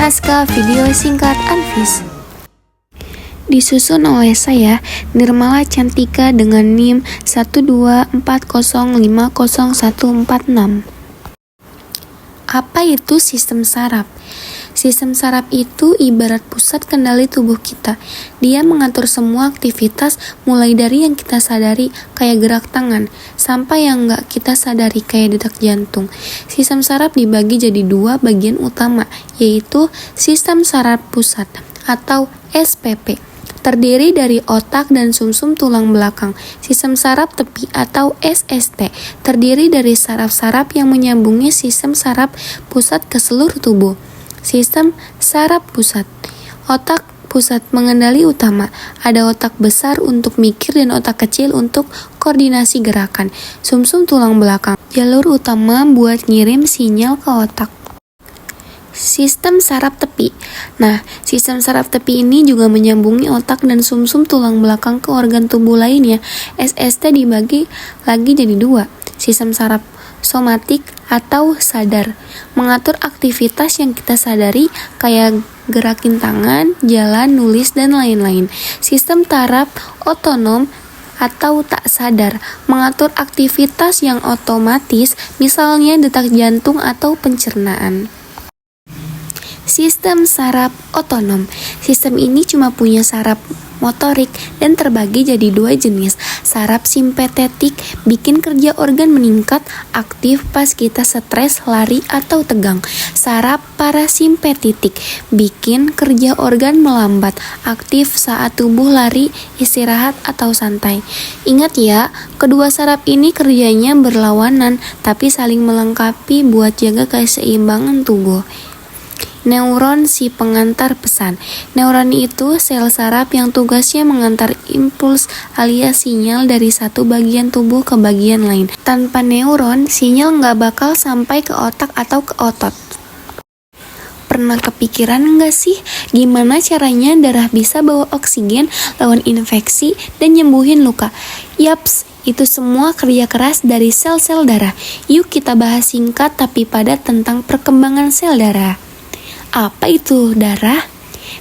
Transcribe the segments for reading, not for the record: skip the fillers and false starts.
naskah video singkat Anfis. Disusun oleh saya, Nirmala Cantika dengan NIM 124050146. Apa itu sistem saraf? Sistem saraf itu ibarat pusat kendali tubuh kita. Dia mengatur semua aktivitas, mulai dari yang kita sadari kayak gerak tangan, sampai yang nggak kita sadari kayak detak jantung. Sistem saraf dibagi jadi dua bagian utama, yaitu sistem saraf pusat atau SPP. Terdiri dari otak dan sumsum tulang belakang. Sistem saraf tepi atau SST terdiri dari saraf-saraf yang menyambungi sistem saraf pusat ke seluruh tubuh. Sistem saraf pusat. Otak pusat mengendali utama. Ada otak besar untuk mikir dan otak kecil untuk koordinasi gerakan. Sumsum tulang belakang. Jalur utama buat ngirim sinyal ke otak. Sistem saraf tepi. Nah, sistem saraf tepi ini juga menyambungi otak dan sumsum tulang belakang ke organ tubuh lainnya. SST dibagi lagi jadi dua. Sistem saraf somatik atau sadar, mengatur aktivitas yang kita sadari kayak gerakin tangan, jalan, nulis, dan lain-lain. Sistem saraf otonom atau tak sadar, mengatur aktivitas yang otomatis, misalnya detak jantung atau pencernaan. Sistem saraf otonom. Sistem ini cuma punya saraf motorik dan terbagi jadi dua jenis. Saraf simpatetik bikin kerja organ meningkat, aktif pas kita stres, lari, atau tegang. Saraf parasimpatetik bikin kerja organ melambat, aktif saat tubuh lari, istirahat, atau santai. Ingat ya, kedua saraf ini kerjanya berlawanan tapi saling melengkapi buat jaga keseimbangan tubuh. Neuron si pengantar pesan. Neuron itu sel saraf yang tugasnya mengantar impuls alias sinyal dari satu bagian tubuh ke bagian lain. Tanpa neuron, sinyal nggak bakal sampai ke otak atau ke otot. Pernah kepikiran nggak sih gimana caranya darah bisa bawa oksigen, lawan infeksi, dan nyembuhin luka? Yaps, itu semua kerja keras dari sel-sel darah. Yuk kita bahas singkat tapi padat tentang perkembangan sel darah. Apa itu darah?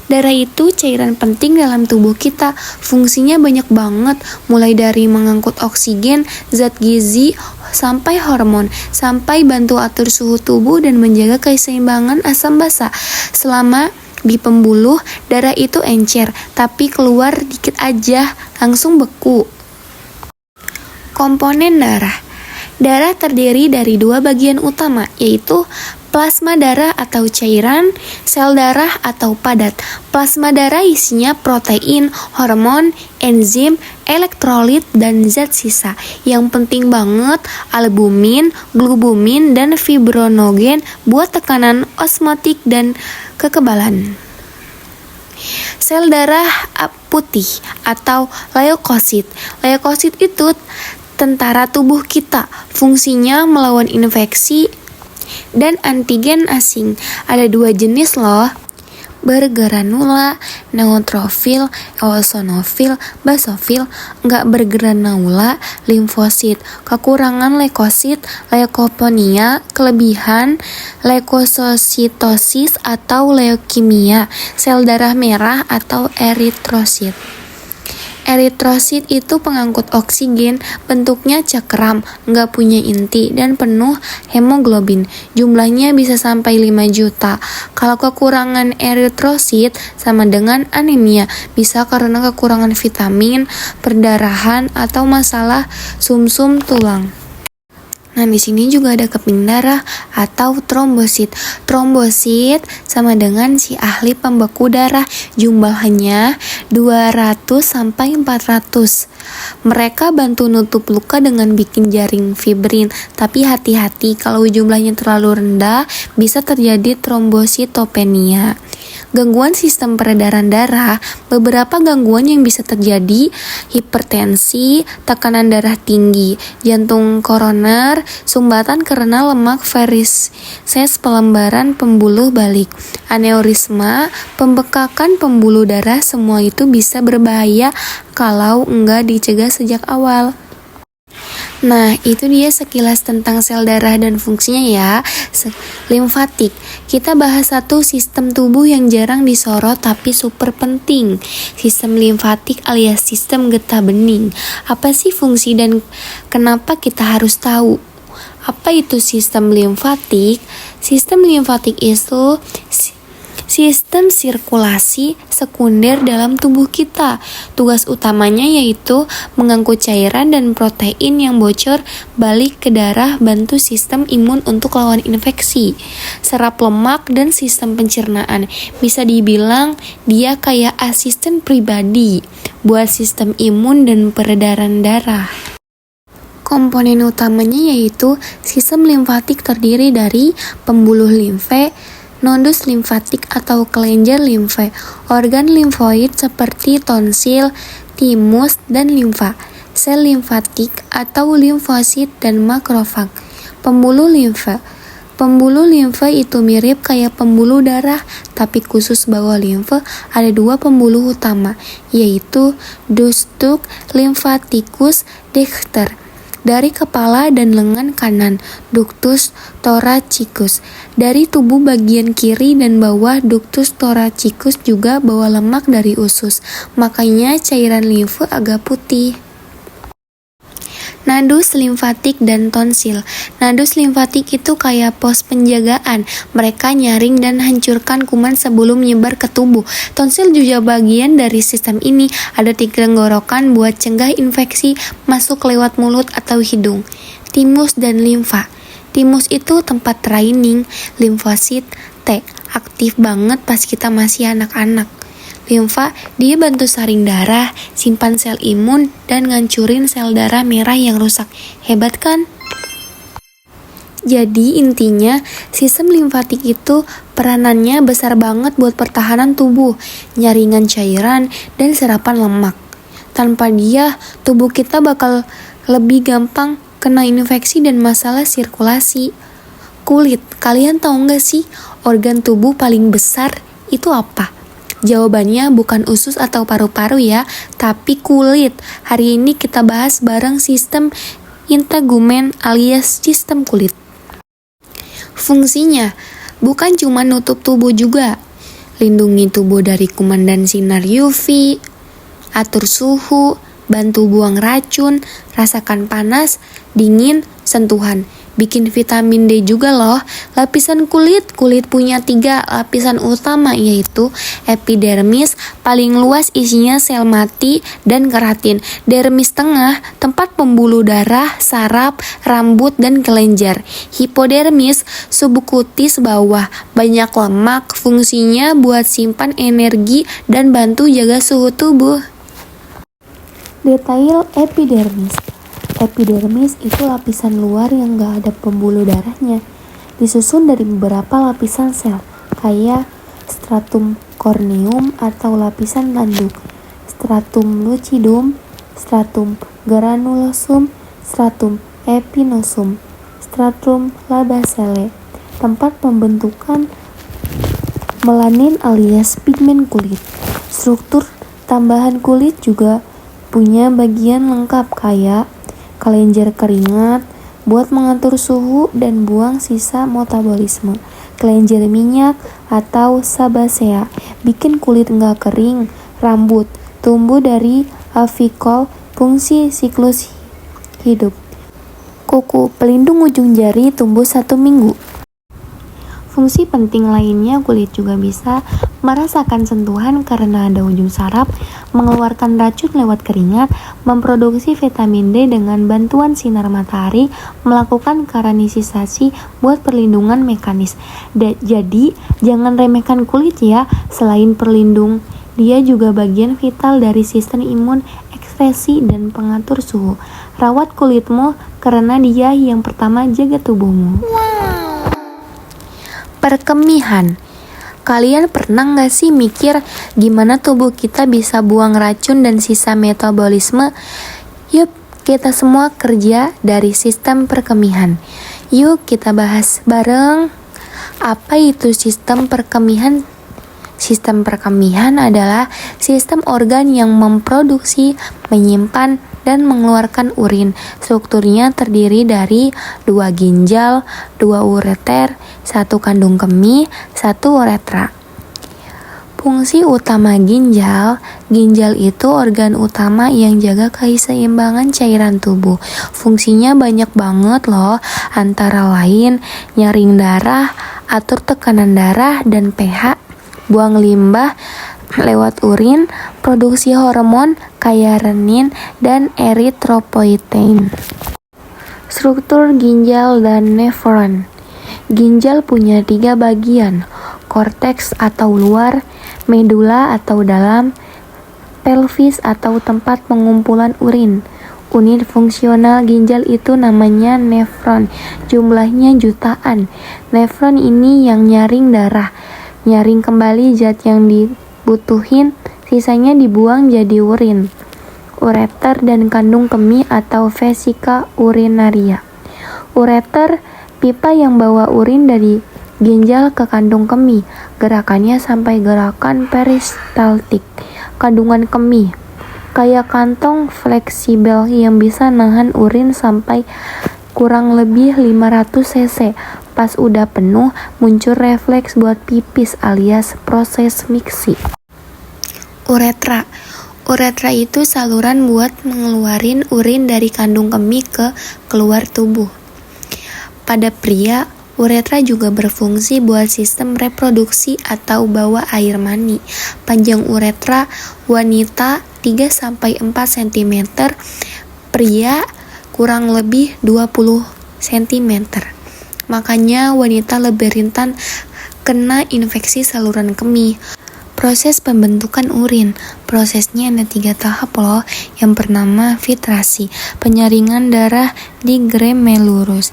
Darah itu cairan penting dalam tubuh kita. Fungsinya banyak banget, mulai dari mengangkut oksigen, zat gizi, sampai hormon, sampai bantu atur suhu tubuh dan menjaga keseimbangan asam basa. Selama di pembuluh, darah itu encer, tapi keluar dikit aja, langsung beku. Komponen darah. Darah terdiri dari dua bagian utama, yaitu plasma darah atau cairan, sel darah atau padat. Plasma darah isinya protein, hormon, enzim, elektrolit, dan zat sisa. Yang penting banget, albumin, glubumin, dan fibronogen buat tekanan osmotik dan kekebalan. Sel darah putih atau leukosit. Leukosit itu tentara tubuh kita. Fungsinya melawan infeksi dan antigen asing. Ada dua jenis loh, bergranula, neutrofil, eosinofil, basofil. Enggak bergranula, limfosit. Kekurangan leukosit, leukopenia. Kelebihan, leukositosis atau leukemia. Sel darah merah atau eritrosit. Eritrosit itu pengangkut oksigen, bentuknya cakram, nggak punya inti, dan penuh hemoglobin. Jumlahnya bisa sampai 5 juta. Kalau kekurangan eritrosit sama dengan anemia, bisa karena kekurangan vitamin, perdarahan, atau masalah sumsum tulang. Nah, di sini juga ada keping darah atau trombosit. Trombosit sama dengan si ahli pembeku darah, jumlahnya 200 sampai 400. Mereka bantu nutup luka dengan bikin jaring fibrin, tapi hati-hati kalau jumlahnya terlalu rendah bisa terjadi trombositopenia. Gangguan sistem peredaran darah, beberapa gangguan yang bisa terjadi, hipertensi, tekanan darah tinggi, jantung koroner, sumbatan karena lemak varises pelembaran pembuluh balik, aneurisma, pembekakan pembuluh darah. Semua itu bisa berbahaya kalau enggak dicegah sejak awal. Nah, itu dia sekilas tentang sel darah dan fungsinya ya. Limfatik. Kita bahas satu sistem tubuh yang jarang disorot tapi super penting. Sistem limfatik alias sistem getah bening. Apa sih fungsi dan kenapa kita harus tahu? Apa itu sistem limfatik? Sistem limfatik itu sistem sirkulasi sekunder dalam tubuh kita. Tugas utamanya yaitu mengangkut cairan dan protein yang bocor balik ke darah, bantu sistem imun untuk lawan infeksi, serap lemak, dan sistem pencernaan. Bisa dibilang dia kayak asisten pribadi buat sistem imun dan peredaran darah. Komponen utamanya yaitu sistem limfatik terdiri dari pembuluh limfe, nodus limfatik atau kelenjar limfe, organ limfoid seperti tonsil, timus, dan limfa, sel limfatik atau limfosit dan makrofag. Pembuluh limfe. Pembuluh limfe itu mirip kayak pembuluh darah, tapi khusus bawah limfe ada dua pembuluh utama, yaitu ductus lymphaticus dexter dari kepala dan lengan kanan, ductus thoracicus dari tubuh bagian kiri, dan bawah ductus thoracicus juga bawa lemak dari usus, makanya cairan limfe agak putih. Nadus limfatik dan tonsil. Nadus limfatik itu kayak pos penjagaan. Mereka nyaring dan hancurkan kuman sebelum menyebar ke tubuh. Tonsil juga bagian dari sistem ini. Ada di tenggorokan buat cegah infeksi masuk lewat mulut atau hidung. Timus dan limfa. Timus itu tempat training limfosit T. Aktif banget pas kita masih anak-anak. Limfa, dia bantu saring darah, simpan sel imun, dan ngancurin sel darah merah yang rusak. Hebat kan? Jadi intinya, sistem limfatik itu peranannya besar banget buat pertahanan tubuh, nyaringan cairan, dan serapan lemak. Tanpa dia, tubuh kita bakal lebih gampang kena infeksi dan masalah sirkulasi. Kulit, kalian tahu nggak sih organ tubuh paling besar itu apa? Jawabannya bukan usus atau paru-paru ya, tapi kulit. Hari ini kita bahas bareng sistem integumen alias sistem kulit. Fungsinya bukan cuma nutup tubuh juga, lindungi tubuh dari kuman dan sinar UV, atur suhu, bantu buang racun, rasakan panas, dingin, sentuhan. Bikin vitamin D juga loh. Lapisan kulit punya 3 lapisan utama, yaitu epidermis, paling luas isinya sel mati dan keratin. Dermis tengah, tempat pembuluh darah, saraf, rambut, dan kelenjar. Hipodermis, subkutis bawah, banyak lemak, fungsinya buat simpan energi dan bantu jaga suhu tubuh. Detail epidermis. Epidermis itu lapisan luar yang gak ada pembuluh darahnya, disusun dari beberapa lapisan sel, kayak stratum corneum atau lapisan tanduk, stratum lucidum, stratum granulosum, stratum epinosum, stratum labacale. Tempat pembentukan melanin alias pigmen kulit. Struktur tambahan kulit juga punya bagian lengkap kayak kelenjar keringat buat mengatur suhu dan buang sisa metabolisme, kelenjar minyak atau sebasea bikin kulit nggak kering, rambut tumbuh dari avikol, fungsi siklus hidup, kuku pelindung ujung jari tumbuh 1 minggu. Fungsi penting lainnya, kulit juga bisa merasakan sentuhan karena ada ujung saraf, mengeluarkan racun lewat keringat, memproduksi vitamin D dengan bantuan sinar matahari, melakukan keranisisasi buat perlindungan mekanis. Jadi, jangan remehkan kulit ya. Selain pelindung, dia juga bagian vital dari sistem imun, ekspresi, dan pengatur suhu. Rawat kulitmu karena dia yang pertama jaga tubuhmu. Perkemihan. Kalian pernah gak sih mikir gimana tubuh kita bisa buang racun dan sisa metabolisme? Yup, kita semua kerja dari sistem perkemihan. Yuk kita bahas bareng. Apa itu sistem perkemihan? Sistem perkemihan adalah sistem organ yang memproduksi, menyimpan, dan mengeluarkan urin. Strukturnya terdiri dari 2 ginjal, 2 ureter, 1 kandung kemih, 1 uretra. Fungsi utama ginjal itu organ utama yang jaga keseimbangan cairan tubuh. Fungsinya banyak banget loh, antara lain nyaring darah, atur tekanan darah dan pH, buang limbah lewat urin, produksi hormon kayak renin dan eritropoietin. Struktur ginjal dan nefron. Ginjal punya 3 bagian, korteks atau luar, medula atau dalam, pelvis atau tempat pengumpulan urin. Unit fungsional ginjal itu namanya nefron, jumlahnya jutaan. Nefron ini yang nyaring darah, nyaring kembali zat yang dibutuhin, sisanya dibuang jadi urin. Ureter dan kandung kemih atau vesika urinaria. Ureter, pipa yang bawa urin dari ginjal ke kandung kemih, gerakannya sampai gerakan peristaltik. Kandungan kemih, kayak kantong fleksibel yang bisa nahan urin sampai kurang lebih 500 cc. Pas udah penuh, muncul refleks buat pipis alias proses miksi. Uretra. Uretra itu saluran buat mengeluarin urin dari kandung kemih ke keluar tubuh. Pada pria, uretra juga berfungsi buat sistem reproduksi atau bawa air mani. Panjang uretra wanita 3-4 cm, pria kurang lebih 20 cm. Makanya wanita lebih rentan kena infeksi saluran kemih. Proses pembentukan urin. Prosesnya ada 3 tahap loh. Yang pertama filtrasi, penyaringan darah di glomerulus.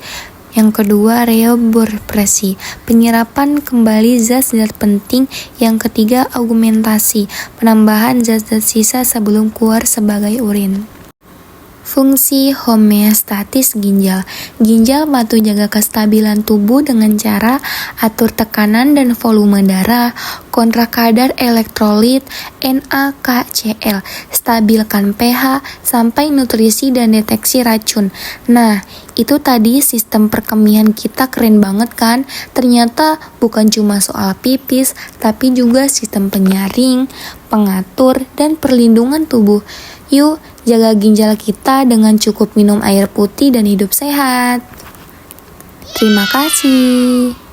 Yang kedua reabsorpsi, penyerapan kembali zat-zat penting. Yang ketiga augmentasi, penambahan zat-zat sisa sebelum keluar sebagai urin. Fungsi homeostatis ginjal. Ginjal bantu jaga kestabilan tubuh dengan cara atur tekanan dan volume darah, kontrol kadar elektrolit NaCl, stabilkan pH, sampai nutrisi dan deteksi racun. Nah, itu tadi sistem perkemihan kita keren banget kan? Ternyata bukan cuma soal pipis, tapi juga sistem penyaring, pengatur, dan perlindungan tubuh. Yuk, jaga ginjal kita dengan cukup minum air putih dan hidup sehat. Terima kasih.